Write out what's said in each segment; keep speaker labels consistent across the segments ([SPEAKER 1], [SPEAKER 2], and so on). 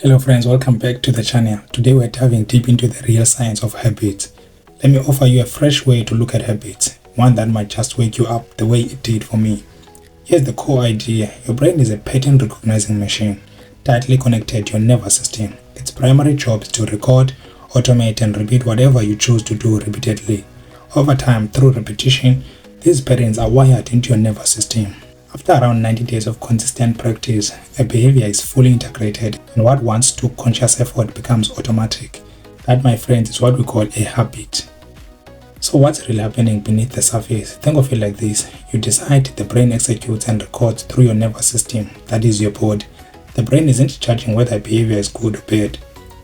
[SPEAKER 1] Hello friends, welcome back to the channel. Today we're diving deep into the real science of habits. Let me offer you a fresh way to look at habits, one that might just wake you up the way it did for me. Here's the core idea. Your brain is a pattern recognizing machine, tightly connected to your nervous system. Its primary job is to record, automate and repeat whatever you choose to do repeatedly. Over time, through repetition, these patterns are wired into your nervous system. After around 90 days of consistent practice, a behavior is fully integrated and what once took conscious effort becomes automatic. That, my friends, is what we call a habit. So what's really happening beneath the surface? Think of it like this. You decide, the brain executes and records through your nervous system, that is your body. The brain isn't judging whether a behavior is good or bad.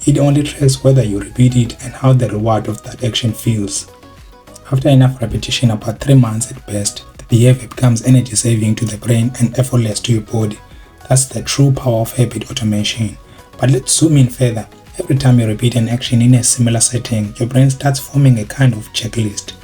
[SPEAKER 1] It only tracks whether you repeat it and how the reward of that action feels. After enough repetition, about 3 months at best, behavior becomes energy saving to the brain and effortless to your body. That's the true power of habit automation. But let's zoom in further. Every time you repeat an action in a similar setting, your brain starts forming a kind of checklist.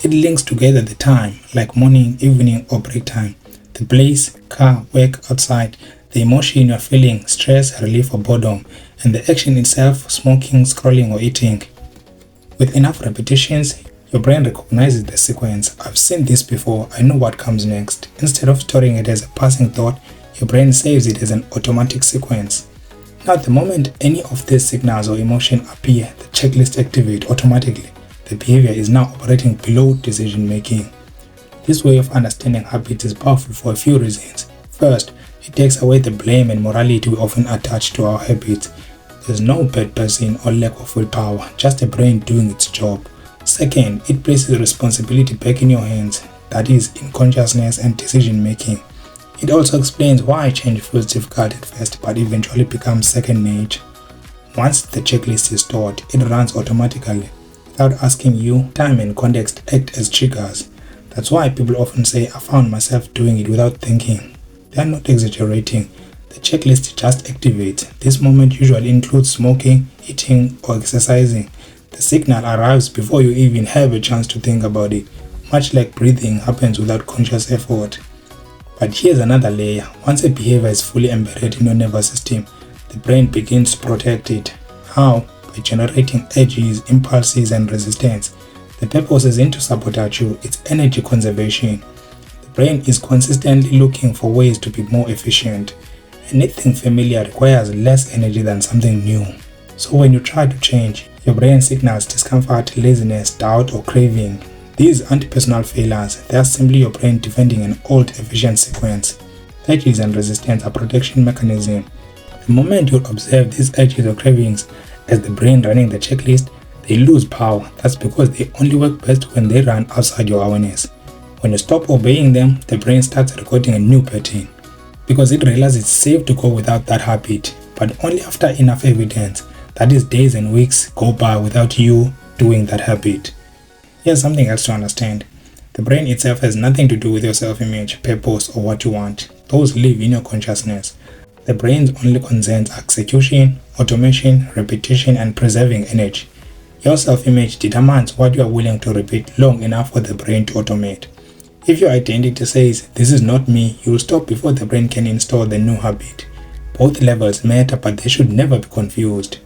[SPEAKER 1] It links together the time, like morning, evening or break time, the place, car, work, outside, the emotion you're feeling, stress, relief or boredom, and the action itself, smoking, scrolling or eating. With enough repetitions, your brain recognizes the sequence. I've seen this before, I know what comes next. Instead of storing it as a passing thought, your brain saves it as an automatic sequence. Now the moment any of these signals or emotion appear, the checklist activates automatically. The behavior is now operating below decision making. This way of understanding habits is powerful for a few reasons. First, it takes away the blame and morality we often attach to our habits. There's no bad person or lack of willpower, just a brain doing its job. Second, it places responsibility back in your hands, that is, in consciousness and decision making. It also explains why change feels difficult at first but eventually becomes second nature. Once the checklist is stored, it runs automatically. Without asking you, time and context act as triggers. That's why people often say, I found myself doing it without thinking. They are not exaggerating. The checklist just activates. This moment usually includes smoking, eating or exercising. The signal arrives before you even have a chance to think about it, much like breathing happens without conscious effort. But here's another layer. Once a behavior is fully embedded in your nervous system, the brain begins to protect it. How? By generating urges, impulses and resistance. The purpose isn't to sabotage you, it's energy conservation. The brain is consistently looking for ways to be more efficient. Anything familiar requires less energy than something new. So when you try to change, your brain signals discomfort, laziness, doubt or craving. These aren't personal failures, they are simply your brain defending an old efficient sequence. Urges and resistance are protection mechanisms. The moment you observe these urges or cravings as the brain running the checklist, they lose power. That's because they only work best when they run outside your awareness. When you stop obeying them, the brain starts recording a new pattern because it realizes it's safe to go without that habit, but only after enough evidence. That is, days and weeks go by without you doing that habit. Here's something else to understand. The brain itself has nothing to do with your self-image, purpose or what you want. Those live in your consciousness. The brain's only concerns are execution, automation, repetition and preserving energy. Your self-image determines what you are willing to repeat long enough for the brain to automate. If your identity says, this is not me, you'll stop before the brain can install the new habit. Both levels matter, but they should never be confused.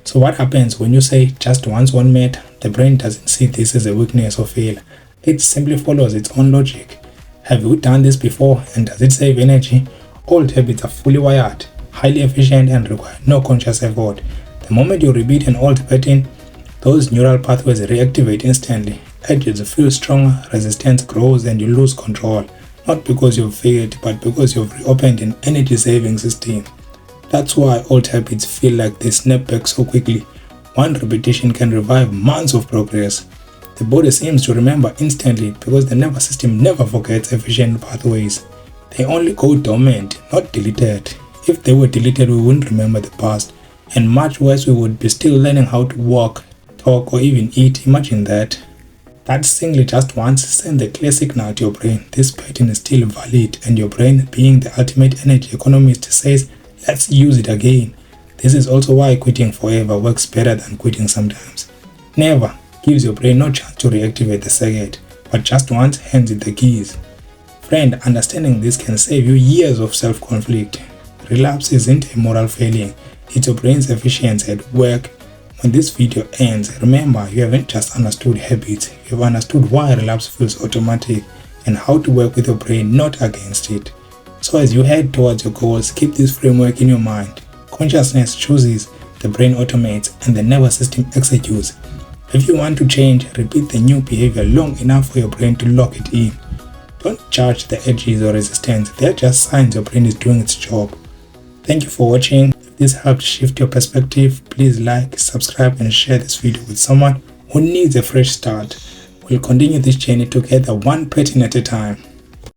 [SPEAKER 1] So what happens when you say just once won't matter? The brain doesn't see this as a weakness or failure. It simply follows its own logic. Have you done this before and does it save energy? Old habits are fully wired, highly efficient and require no conscious effort. The moment you repeat an old pattern, those neural pathways reactivate instantly. Urges feel stronger, resistance grows and you lose control. Not because you've failed, but because you've reopened an energy saving system. That's why old habits feel like they snap back so quickly. One repetition can revive months of progress. The body seems to remember instantly because the nervous system never forgets efficient pathways. They only go dormant, not deleted. If they were deleted, we wouldn't remember the past. And much worse, we would be still learning how to walk, talk or even eat. Imagine that. That singly just once sends a clear signal to your brain. This pattern is still valid and your brain, being the ultimate energy economist, says, let's use it again. This is also why quitting forever works better than quitting sometimes. Never gives your brain no chance to reactivate the circuit, but just once hands it the keys. Friend, understanding this can save you years of self-conflict. Relapse isn't a moral failing, It's your brain's efficiency at work. When this video ends, remember you haven't just understood habits, you've understood why relapse feels automatic and how to work with your brain, not against it. So as you head towards your goals, keep this framework in your mind. Consciousness chooses, the brain automates, and the nervous system executes. If you want to change, repeat the new behavior long enough for your brain to lock it in. Don't judge the edges or resistance, they're just signs your brain is doing its job. Thank you for watching. If this helped shift your perspective, please like, subscribe and share this video with someone who needs a fresh start. We'll continue this journey together, one pattern at a time.